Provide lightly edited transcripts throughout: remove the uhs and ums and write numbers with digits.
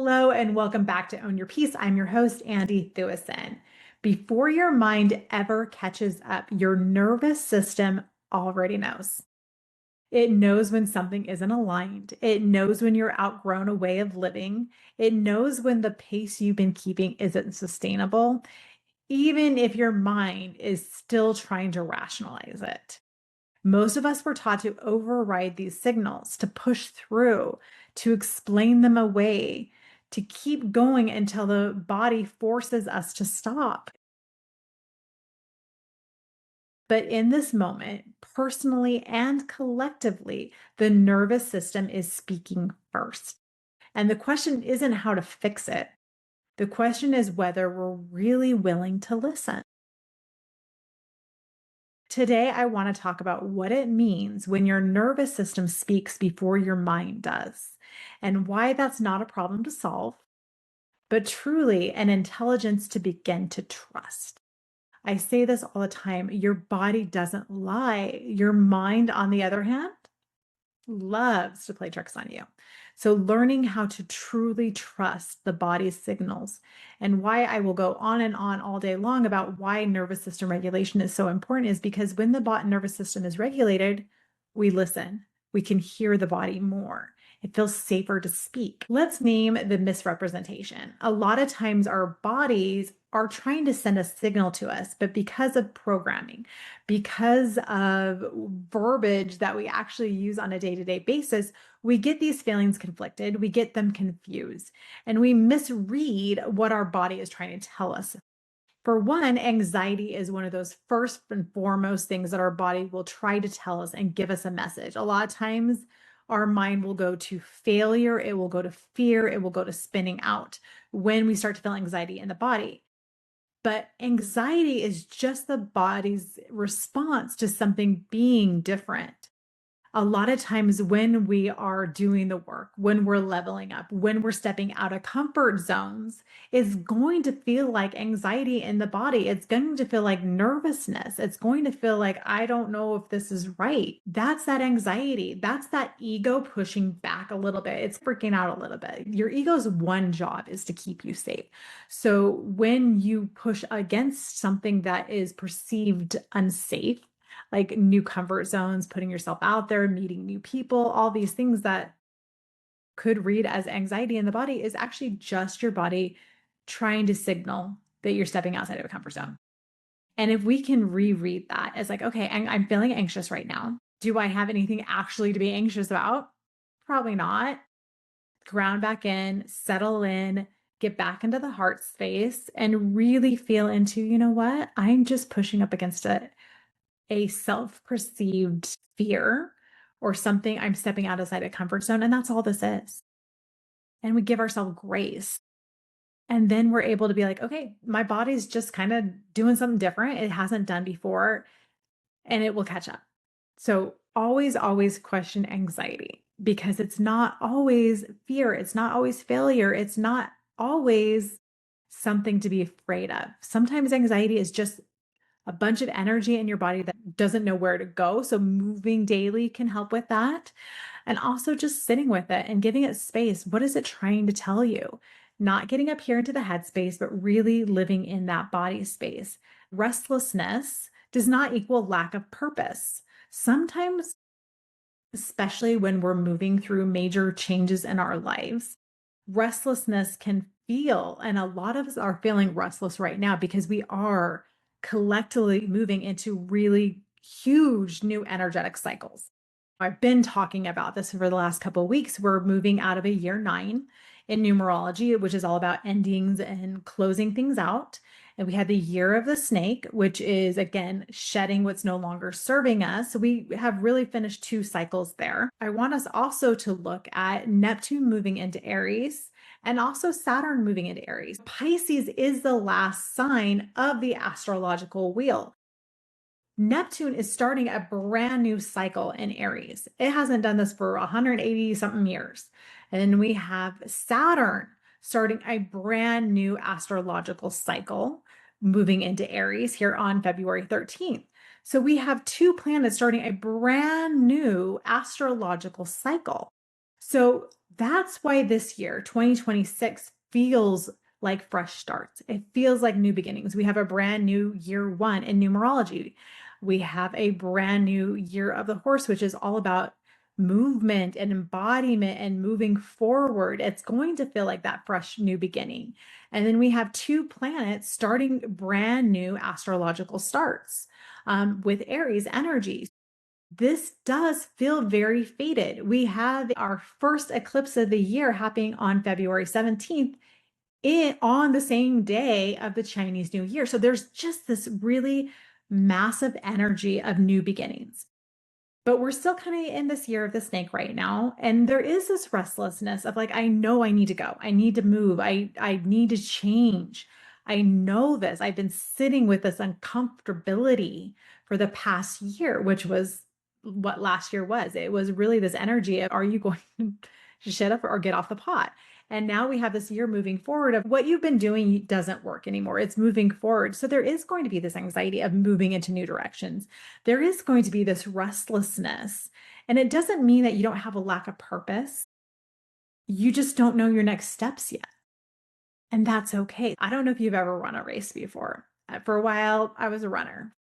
Hello and welcome back to Own Your Peace. I'm your host, Andie Thueson. Before your mind ever catches up, your nervous system already knows. It knows when something isn't aligned. It knows when you're outgrown a way of living. It knows when the pace you've been keeping isn't sustainable, even if your mind is still trying to rationalize it. Most of us were taught to override these signals, to push through, to explain them away, to keep going until the body forces us to stop. But in this moment, personally and collectively, the nervous system is speaking first. And the question isn't how to fix it. The question is whether we're really willing to listen. Today, I want to talk about what it means when your nervous system speaks before your mind does, and why that's not a problem to solve, but truly an intelligence to begin to trust. I say this all the time, your body doesn't lie. Your mind, on the other hand, loves to play tricks on you. So, learning how to truly trust the body's signals, and why I will go on and on all day long about why nervous system regulation is so important is because when the nervous system is regulated, we listen. We can hear the body more. It feels safer to speak. Let's name the misrepresentation. A lot of times our bodies are trying to send a signal to us, but because of programming, because of verbiage that we actually use on a day-to-day basis, we get these feelings conflicted, we get them confused, and we misread what our body is trying to tell us. For one, anxiety is one of those first and foremost things that our body will try to tell us and give us a message. A lot of times, our mind will go to failure, it will go to fear, it will go to spinning out when we start to feel anxiety in the body. But anxiety is just the body's response to something being different. A lot of times when we are doing the work, when we're leveling up, when we're stepping out of comfort zones, it's going to feel like anxiety in the body. It's going to feel like nervousness. It's going to feel like, I don't know if this is right. That's that anxiety. That's that ego pushing back a little bit. It's freaking out a little bit. Your ego's one job is to keep you safe. So when you push against something that is perceived unsafe, like new comfort zones, putting yourself out there, meeting new people, all these things that could read as anxiety in the body is actually just your body trying to signal that you're stepping outside of a comfort zone. And if we can reread that as like, okay, I'm feeling anxious right now. Do I have anything actually to be anxious about? Probably not. Ground back in, settle in, get back into the heart space, and really feel into, you know what? I'm just pushing up against a self-perceived fear or something. I'm stepping outside a comfort zone, and that's all this is. And we give ourselves grace. And then we're able to be like, okay, my body's just kind of doing something different. It hasn't done before, and it will catch up. So always, always question anxiety because it's not always fear. It's not always failure. It's not always something to be afraid of. Sometimes anxiety is just a bunch of energy in your body that doesn't know where to go. So moving daily can help with that. And also just sitting with it and giving it space. What is it trying to tell you? Not getting up here into the head space, but really living in that body space. Restlessness does not equal lack of purpose. Sometimes, especially when we're moving through major changes in our lives, restlessness can feel, and a lot of us are feeling restless right now because we are collectively moving into really huge new energetic cycles. I've been talking about this for the last couple of weeks. We're moving out of a year 9 in numerology, which is all about endings and closing things out. And we had the year of the snake, which is again shedding what's no longer serving us. So we have really finished 2 cycles there. I want us also to look at Neptune moving into Aries and also Saturn moving into Aries. Pisces is the last sign of the astrological wheel. Neptune is starting a brand new cycle in Aries. It hasn't done this for 180 something years. And then we have Saturn starting a brand new astrological cycle moving into Aries here on February 13th. So we have 2 planets starting a brand new astrological cycle. So that's why this year, 2026, feels like fresh starts. It feels like new beginnings. We have a brand new year one in numerology. We have a brand new year of the horse, which is all about movement and embodiment and moving forward. It's going to feel like that fresh new beginning. And then we have two planets starting brand new astrological starts with Aries energy. This does feel very fated. We have our first eclipse of the year happening on February 17th on the same day of the Chinese New Year. So there's just this really massive energy of new beginnings. But we're still kind of in this year of the snake right now. And there is this restlessness of like, I know I need to go. I need to move. I need to change. I know this. I've been sitting with this uncomfortability for the past year, which was what last year was. It was really this energy of, are you going to shut up or get off the pot? And now we have this year moving forward of what you've been doing doesn't work anymore. It's moving forward. So there is going to be this anxiety of moving into new directions. There is going to be this restlessness. And it doesn't mean that you don't have a lack of purpose. You just don't know your next steps yet. And that's okay. I don't know if you've ever run a race before. For a while, I was a runner.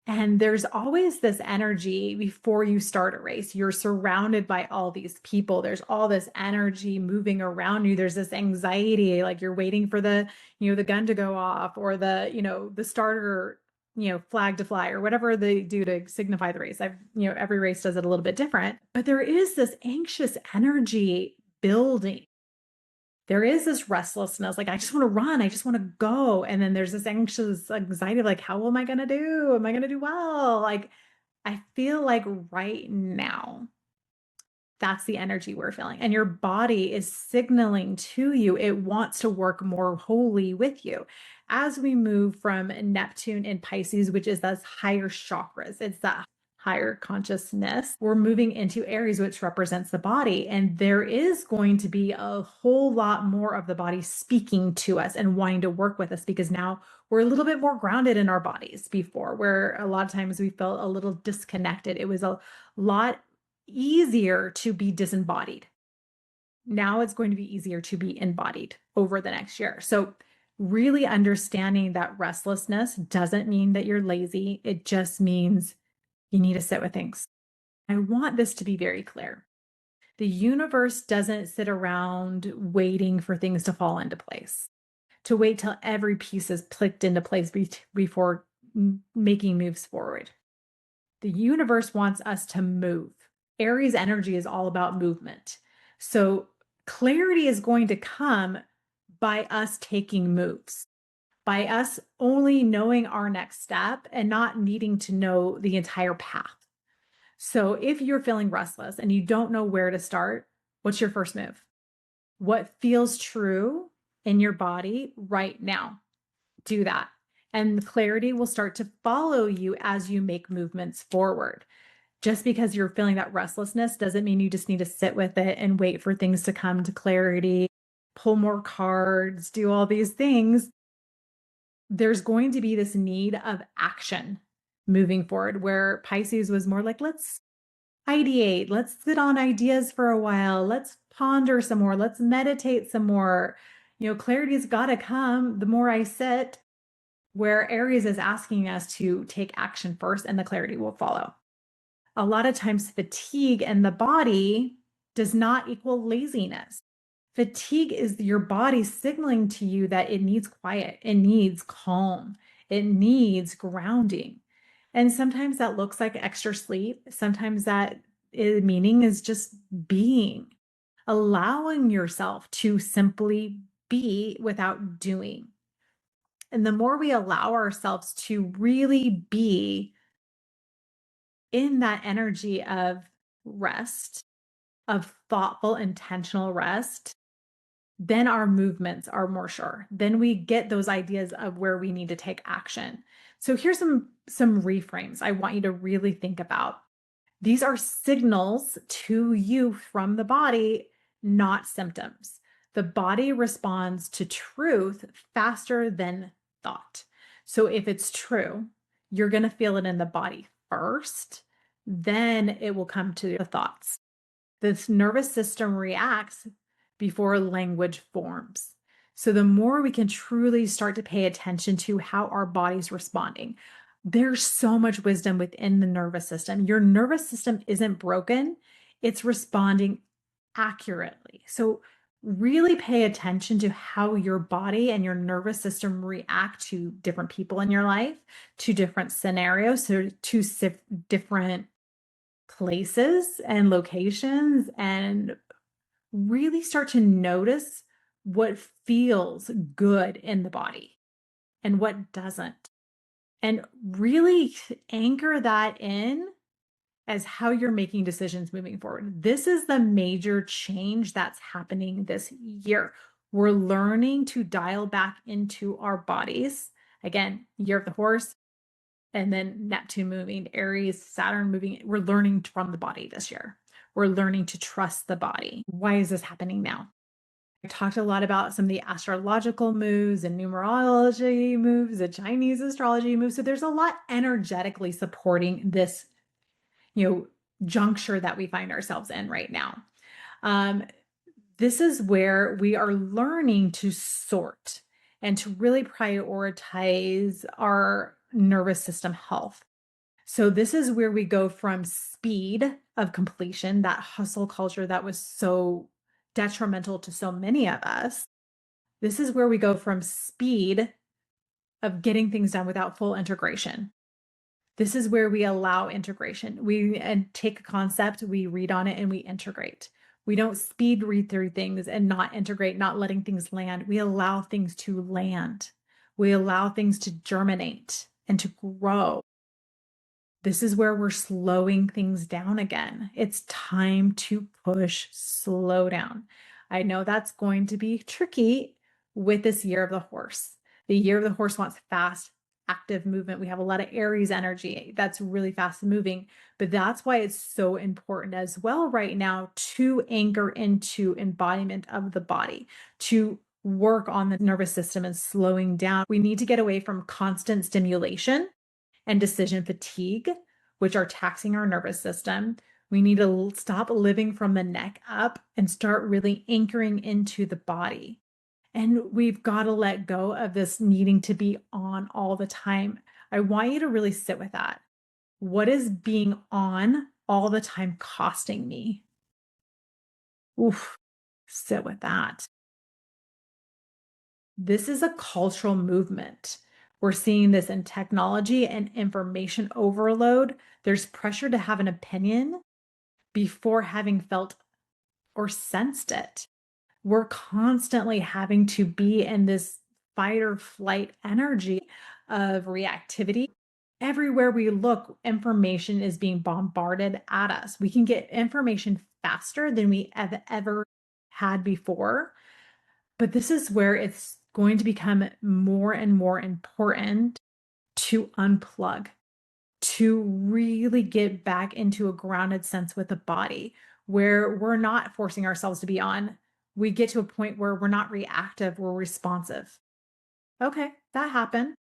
And there's always this energy before you start a race. You're surrounded by all these people. There's all this energy moving around you. There's this anxiety, like you're waiting for the gun to go off or the starter, flag to fly or whatever they do to signify the race. Every race does it a little bit different, but there is this anxious energy building. There is this restlessness, like I just want to run, I just want to go. And then there's this anxious anxiety, like, how am I going to do? Am I going to do well? Like, I feel like right now, that's the energy we're feeling. And your body is signaling to you, it wants to work more wholly with you. As we move from Neptune in Pisces, which is those higher chakras, it's that higher consciousness, we're moving into Aries, which represents the body. And there is going to be a whole lot more of the body speaking to us and wanting to work with us because now we're a little bit more grounded in our bodies before, where a lot of times we felt a little disconnected. It was a lot easier to be disembodied. Now it's going to be easier to be embodied over the next year. So, really understanding that restlessness doesn't mean that you're lazy. It just means you need to sit with things. I want this to be very clear. The universe doesn't sit around waiting for things to fall into place, to wait till every piece is clicked into place before making moves forward. The universe wants us to move. Aries energy is all about movement. So clarity is going to come by us taking moves, by us only knowing our next step and not needing to know the entire path. So if you're feeling restless and you don't know where to start, what's your first move? What feels true in your body right now? Do that. And clarity will start to follow you as you make movements forward. Just because you're feeling that restlessness doesn't mean you just need to sit with it and wait for things to come to clarity, pull more cards, do all these things. There's going to be this need of action moving forward, where Pisces was more like, let's ideate, let's sit on ideas for a while, let's ponder some more, let's meditate some more. Clarity's got to come the more I sit, where Aries is asking us to take action first and the clarity will follow. A lot of times, fatigue in the body does not equal laziness. Fatigue is your body signaling to you that it needs quiet, it needs calm, it needs grounding. And sometimes that looks like extra sleep. Sometimes meaning is just being, allowing yourself to simply be without doing. And the more we allow ourselves to really be in that energy of rest, of thoughtful, intentional rest, then our movements are more sure. Then we get those ideas of where we need to take action. So here's some reframes I want you to really think about. These are signals to you from the body, not symptoms. The body responds to truth faster than thought. So if it's true, you're going to feel it in the body first, then it will come to the thoughts. This nervous system reacts before language forms. So the more we can truly start to pay attention to how our body's responding, there's so much wisdom within the nervous system. Your nervous system isn't broken, it's responding accurately. So really pay attention to how your body and your nervous system react to different people in your life, to different scenarios, so to different places and locations, and really start to notice what feels good in the body and what doesn't. And really anchor that in as how you're making decisions moving forward. This is the major change that's happening this year. We're learning to dial back into our bodies. Again, year of the horse, and then Neptune moving, Aries, Saturn moving. We're learning from the body this year. We're learning to trust the body. Why is this happening now? I talked a lot about some of the astrological moves and numerology moves, the Chinese astrology moves. So there's a lot energetically supporting this, juncture that we find ourselves in right now. This is where we are learning to sort and to really prioritize our nervous system health. So this is where we go from speed of completion, that hustle culture that was so detrimental to so many of us. This is where we go from speed of getting things done without full integration. This is where we allow integration. We take a concept, we read on it, and we integrate. We don't speed read through things and not integrate, not letting things land. We allow things to land. We allow things to germinate and to grow. This is where we're slowing things down again. It's time to push slow down. I know that's going to be tricky with this year of the horse. The year of the horse wants fast, active movement. We have a lot of Aries energy that's really fast moving, but that's why it's so important as well right now to anchor into embodiment of the body, to work on the nervous system and slowing down. We need to get away from constant stimulation and decision fatigue, which are taxing our nervous system. We need to stop living from the neck up and start really anchoring into the body. And we've got to let go of this needing to be on all the time. I want you to really sit with that. What is being on all the time costing me? Oof, sit with that. This is a cultural movement. We're seeing this in technology and information overload. There's pressure to have an opinion before having felt or sensed it. We're constantly having to be in this fight or flight energy of reactivity. Everywhere we look, information is being bombarded at us. We can get information faster than we have ever had before. But this is where it's going to become more and more important to unplug, to really get back into a grounded sense with the body where we're not forcing ourselves to be on. We get to a point where we're not reactive, we're responsive. Okay, that happened.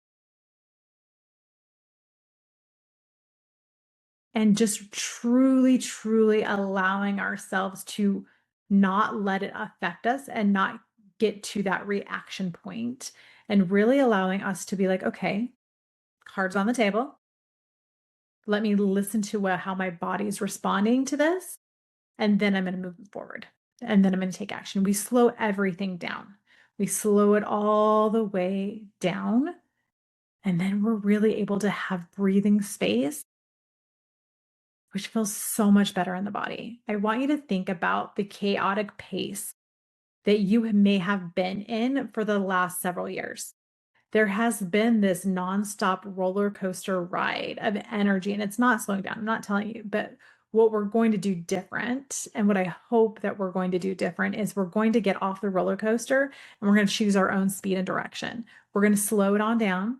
And just truly, truly allowing ourselves to not let it affect us and not get to that reaction point, and really allowing us to be like, okay, cards on the table. Let me listen to how my body's responding to this. And then I'm going to move forward. And then I'm going to take action. We slow everything down. We slow it all the way down. And then we're really able to have breathing space, which feels so much better in the body. I want you to think about the chaotic pace that you may have been in for the last several years. There has been this nonstop roller coaster ride of energy, and it's not slowing down. I'm not telling you, but what we're going to do different, and what I hope that we're going to do different, is we're going to get off the roller coaster and we're going to choose our own speed and direction. We're going to slow it on down.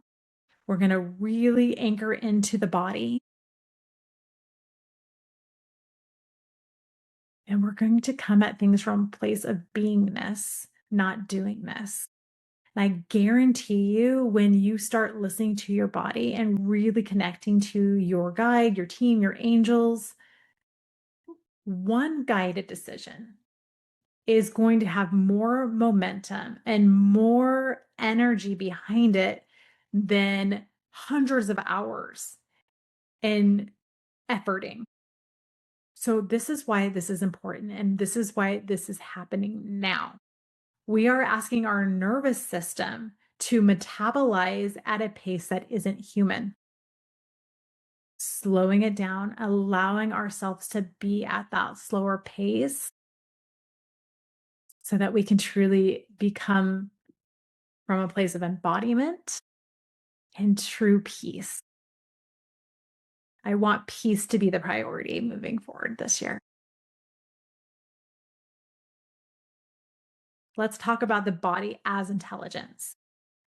We're going to really anchor into the body. And we're going to come at things from a place of beingness, not doingness. And I guarantee you, when you start listening to your body and really connecting to your guide, your team, your angels, One guided decision is going to have more momentum and more energy behind it than hundreds of hours in efforting. So, this is why this is important. And this is why this is happening now. We are asking our nervous system to metabolize at a pace that isn't human, slowing it down, allowing ourselves to be at that slower pace so that we can truly become from a place of embodiment and true peace. I want peace to be the priority moving forward this year. Let's talk about the body as intelligence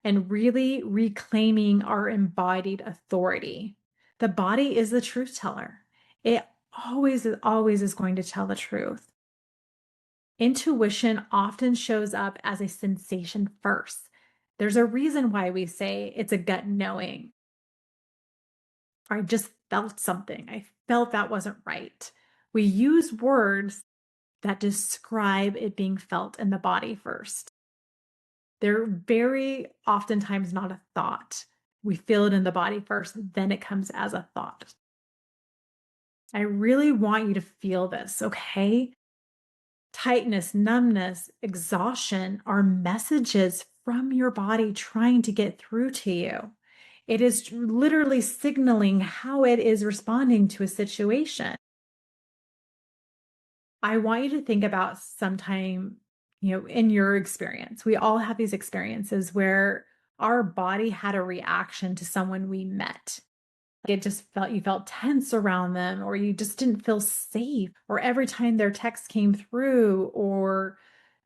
and really reclaiming our embodied authority. The body is the truth teller. It always is going to tell the truth. Intuition often shows up as a sensation first. There's a reason why we say it's a gut knowing. Or I just felt something. I felt that wasn't right. We use words that describe it being felt in the body first. They're very oftentimes not a thought. We feel it in the body first, then it comes as a thought. I really want you to feel this, okay? Tightness, numbness, exhaustion are messages from your body trying to get through to you. It is literally signaling how it is responding to a situation. I want you to think about sometime, in your experience. We all have these experiences where our body had a reaction to someone we met. It just felt you felt tense around them, or you just didn't feel safe, or every time their text came through, or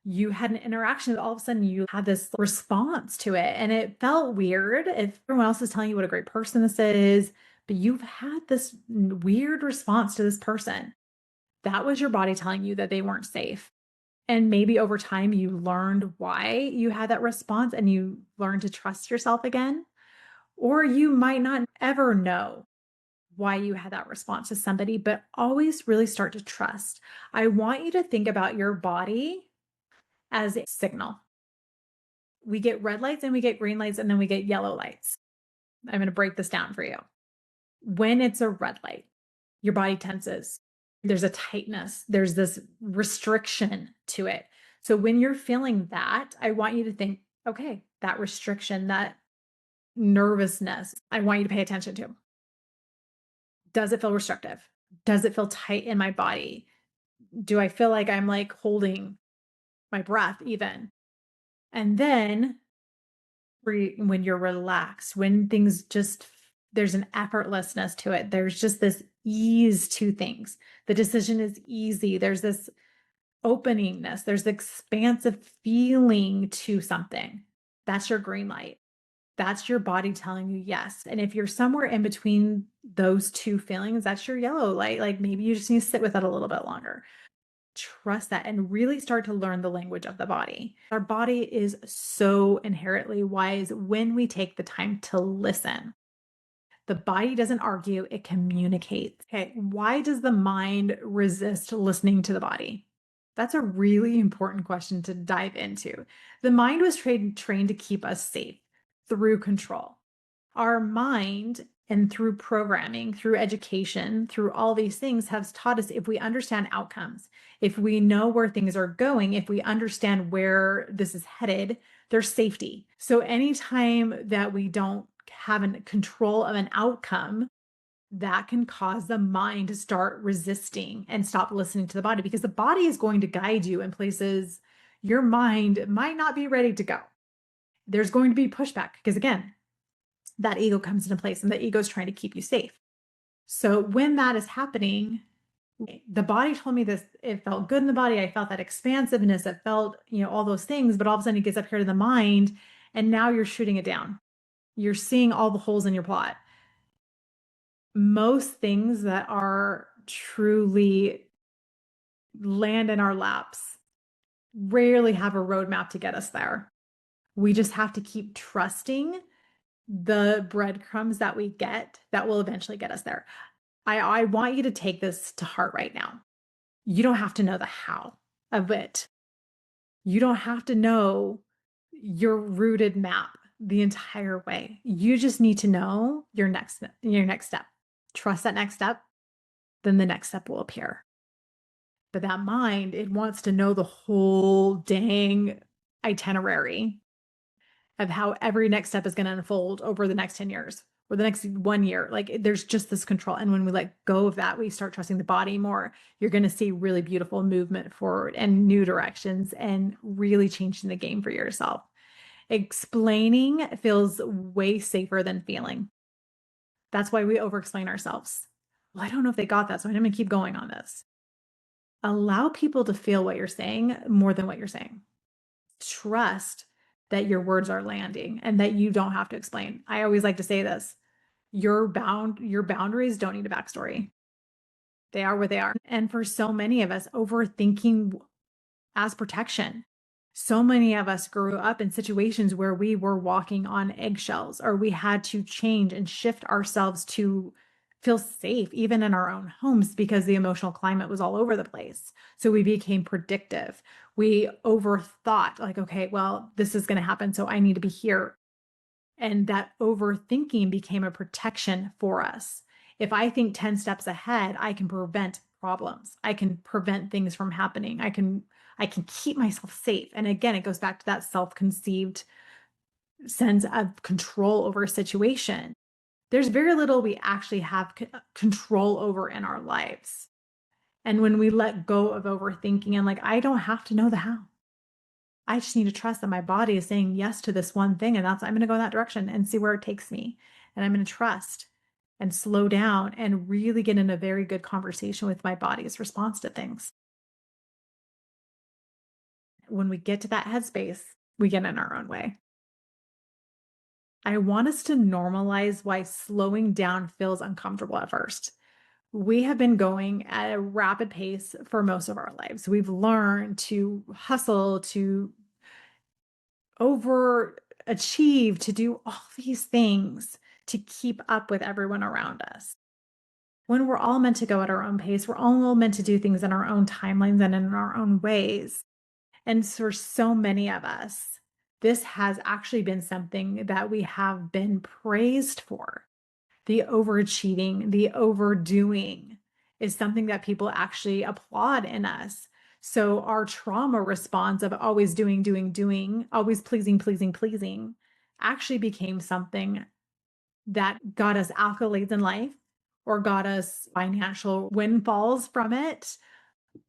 you had an interaction, all of a sudden you had this response to it and it felt weird. If everyone else is telling you what a great person this is, but you've had this weird response to this person, that was your body telling you that they weren't safe. And maybe over time you learned why you had that response and you learned to trust yourself again. Or you might not ever know why you had that response to somebody, but always really start to trust. I want you to think about your body as a signal. We get red lights and we get green lights and then we get yellow lights. I'm going to break this down for you. When it's a red light, your body tenses. There's a tightness, there's this restriction to it. So when you're feeling that, I want you to think, okay, that restriction, that nervousness, I want you to pay attention to. Does it feel restrictive? Does it feel tight in my body? Do I feel like I'm like holding my breath even? And then when you're relaxed, when things just, there's an effortlessness to it. There's just this ease to things. The decision is easy. There's this openingness. There's the expansive feeling to something. That's your green light. That's your body telling you yes. And if you're somewhere in between those two feelings, that's your yellow light. Like maybe you just need to sit with it a little bit longer. Trust that and really start to learn the language of the body. Our body is so inherently wise when we take the time to listen. The body doesn't argue, it communicates. Okay, why does the mind resist listening to the body? That's a really important question to dive into. The mind was trained to keep us safe through control. Our mind and through programming, through education, through all these things has taught us if we understand outcomes, if we know where things are going, if we understand where this is headed, there's safety. So anytime that we don't have control of an outcome, that can cause the mind to start resisting and stop listening to the body because the body is going to guide you in places your mind might not be ready to go. There's going to be pushback because, again, that ego comes into place and the ego is trying to keep you safe. So when that is happening, the body told me this, it felt good in the body. I felt that expansiveness. It felt, all those things, but all of a sudden it gets up here to the mind and now you're shooting it down. You're seeing all the holes in your plot. Most things that are truly land in our laps rarely have a roadmap to get us there. We just have to keep trusting the breadcrumbs that we get that will eventually get us there. I want you to take this to heart right now. You don't have to know the how of it. You don't have to know your rooted map the entire way. You just need to know your next step. Trust that next step, then the next step will appear. But that mind, it wants to know the whole dang itinerary of how every next step is going to unfold over the next 10 years or the next 1 year. Like there's just this control. And when we let go of that, we start trusting the body more. You're going to see really beautiful movement forward and new directions and really changing the game for yourself. Explaining feels way safer than feeling. That's why we over explain ourselves. Well, I don't know if they got that, so I'm going to keep going on this. Allow people to feel what you're saying more than what you're saying. Trust that your words are landing and that you don't have to explain. I always like to say this. Your boundaries don't need a backstory. They are what they are. And for so many of us, overthinking as protection. So many of us grew up in situations where we were walking on eggshells or we had to change and shift ourselves to feel safe, even in our own homes, because the emotional climate was all over the place. So we became predictive. We overthought, like, okay, well, this is going to happen. So I need to be here. And that overthinking became a protection for us. If I think 10 steps ahead, I can prevent problems. I can prevent things from happening. I can keep myself safe. And again, it goes back to that self-conceived sense of control over a situation. There's very little we actually have control over in our lives. And when we let go of overthinking and like, I don't have to know the how. I just need to trust that my body is saying yes to this one thing. And I'm going to go in that direction and see where it takes me. And I'm going to trust and slow down and really get in a very good conversation with my body's response to things. When we get to that headspace, we get in our own way. I want us to normalize why slowing down feels uncomfortable at first. We have been going at a rapid pace for most of our lives. We've learned to hustle, to overachieve, to do all these things to keep up with everyone around us. When we're all meant to go at our own pace, we're all meant to do things in our own timelines and in our own ways. And for so many of us, this has actually been something that we have been praised for. The overachieving, the overdoing is something that people actually applaud in us. So our trauma response of always doing, always pleasing, actually became something that got us accolades in life or got us financial windfalls from it.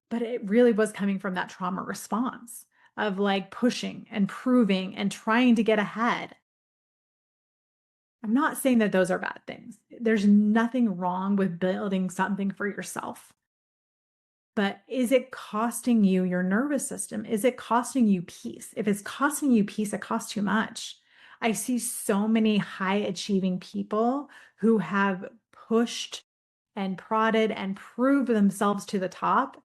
But it really was coming from that trauma response of like pushing and proving and trying to get ahead. I'm not saying that those are bad things. There's nothing wrong with building something for yourself. But is it costing you your nervous system? Is it costing you peace? If it's costing you peace, it costs too much. I see so many high achieving people who have pushed and prodded and proved themselves to the top.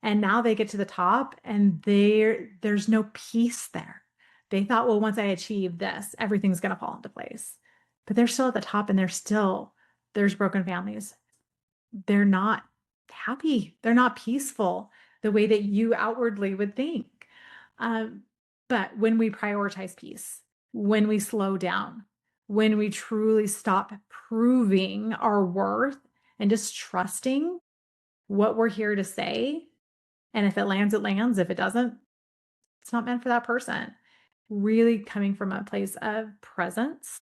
And now they get to the top and there's no peace there. They thought, well, once I achieve this, everything's going to fall into place. But they're still at the top and there's broken families. They're not happy. They're not peaceful the way that you outwardly would think. Um, but when we prioritize peace, when we slow down, when we truly stop proving our worth and just trusting what we're here to say, and if it lands, it lands. If it doesn't, it's not meant for that person. Really coming from a place of presence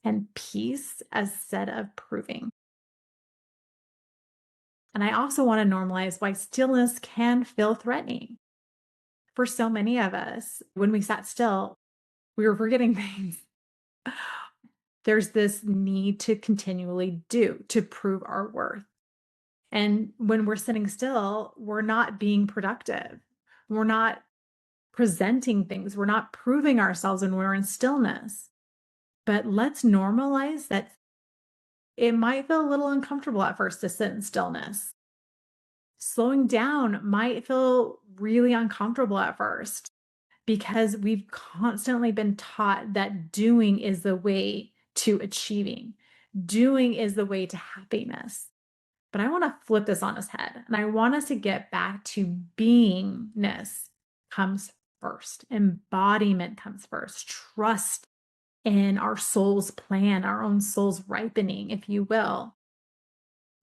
and peace instead of proving. And I also want to normalize why stillness can feel threatening. For so many of us, when we sat still, we were forgetting things. There's this need to continually do to prove our worth. And when we're sitting still, we're not being productive. We're not presenting things. We're not proving ourselves when we're in stillness. But let's normalize that it might feel a little uncomfortable at first to sit in stillness. Slowing down might feel really uncomfortable at first because we've constantly been taught that doing is the way to achieving. Doing is the way to happiness. But I want to flip this on its head. And I want us to get back to beingness comes first, embodiment comes first, trust in our soul's plan, our own soul's ripening, if you will,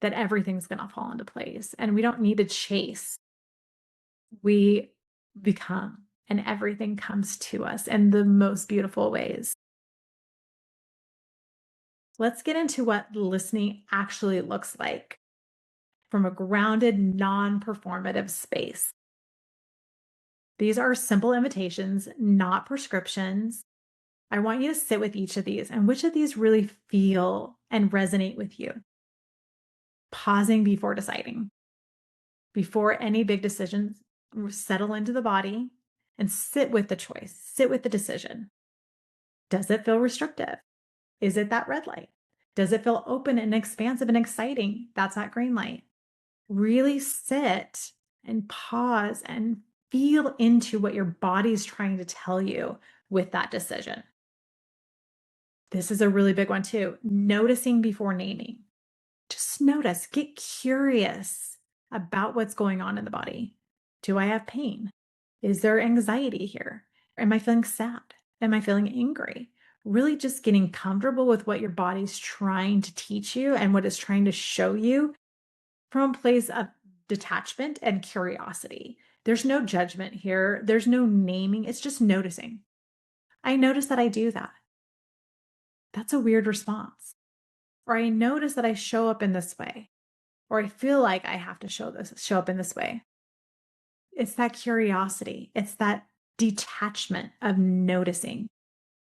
that everything's going to fall into place. And we don't need to chase. We become, and everything comes to us in the most beautiful ways. Let's get into what listening actually looks like from a grounded, non performative space. These are simple invitations, not prescriptions. I want you to sit with each of these and which of these really feel and resonate with you. Pausing before deciding, before any big decisions, settle into the body and sit with the choice, sit with the decision. Does it feel restrictive? Is it that red light? Does it feel open and expansive and exciting? That's that green light. Really sit and pause and feel into what your body's trying to tell you with that decision. This is a really big one too. Noticing before naming. Just notice, get curious about what's going on in the body. Do I have pain? Is there anxiety here? Am I feeling sad? Am I feeling angry? Really just getting comfortable with what your body's trying to teach you and what it's trying to show you from a place of detachment and curiosity. There's no judgment here. There's no naming. It's just noticing. I notice that I do that. That's a weird response. Or I notice that I show up in this way. Or I feel like I have to show up in this way. It's that curiosity. It's that detachment of noticing.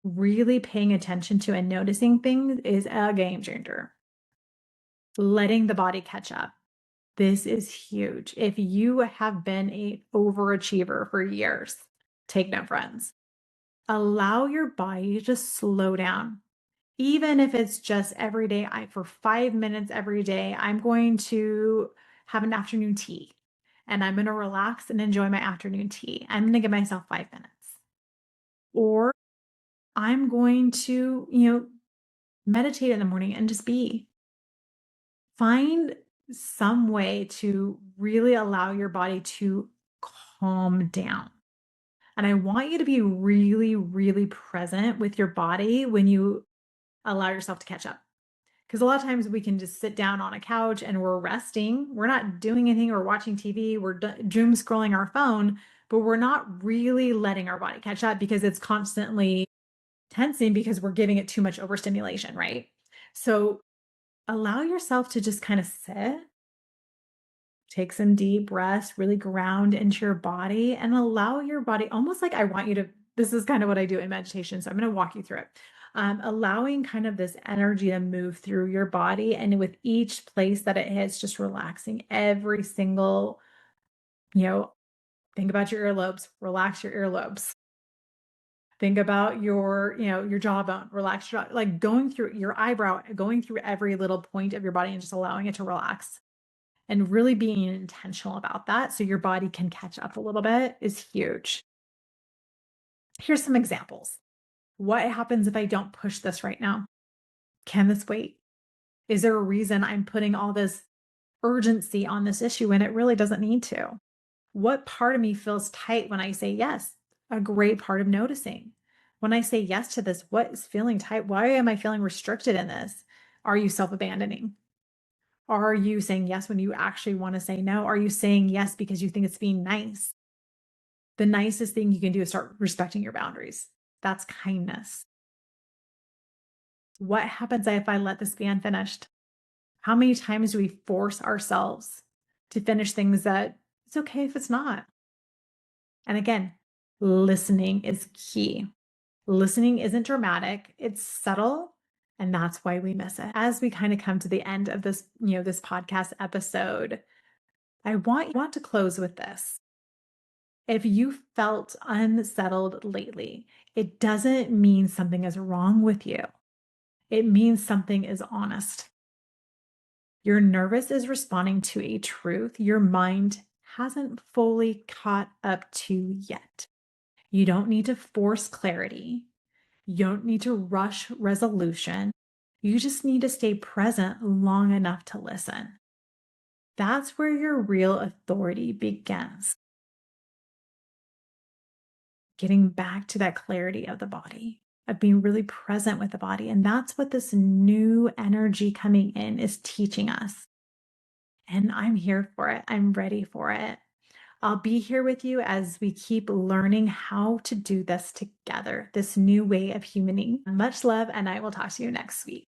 Really paying attention to and noticing things is a game changer. Letting the body catch up. This is huge. If you have been an overachiever for years, take note, friends. Allow your body to slow down. Even if it's just every day, for 5 minutes every day, I'm going to have an afternoon tea and I'm going to relax and enjoy my afternoon tea. I'm going to give myself 5 minutes. Or I'm going to, meditate in the morning and just be. Find some way to really allow your body to calm down. And I want you to be really, really present with your body when you allow yourself to catch up. Because a lot of times we can just sit down on a couch and we're resting. We're not doing anything or watching TV. We're doom scrolling our phone, but we're not really letting our body catch up because it's constantly tensing because we're giving it too much overstimulation, right? So allow yourself to just kind of sit, take some deep breaths, really ground into your body and allow your body, almost like I want you to, this is kind of what I do in meditation. So I'm going to walk you through it. Allowing kind of this energy to move through your body. And with each place that it hits, just relaxing every single, think about your earlobes, relax your earlobes. Think about your jawbone, relax like going through your eyebrow, going through every little point of your body and just allowing it to relax and really being intentional about that so your body can catch up a little bit is huge. Here's some examples. What happens if I don't push this right now? Can this wait? Is there a reason I'm putting all this urgency on this issue when it really doesn't need to? What part of me feels tight when I say yes? A great part of noticing. When I say yes to this, what is feeling tight? Why am I feeling restricted in this? Are you self-abandoning? Are you saying yes when you actually want to say no? Are you saying yes because you think it's being nice? The nicest thing you can do is start respecting your boundaries. That's kindness. What happens if I let this be unfinished? How many times do we force ourselves to finish things that it's okay if it's not? And again, listening is key. Listening isn't dramatic, it's subtle, and that's why we miss it. As we kind of come to the end of this, this podcast episode, I want to close with this. If you felt unsettled lately, it doesn't mean something is wrong with you. It means something is honest. Your nervous is responding to a truth your mind hasn't fully caught up to yet. You don't need to force clarity. You don't need to rush resolution. You just need to stay present long enough to listen. That's where your real authority begins. Getting back to that clarity of the body, of being really present with the body. And that's what this new energy coming in is teaching us. And I'm here for it. I'm ready for it. I'll be here with you as we keep learning how to do this together, this new way of humaning. Much love, and I will talk to you next week.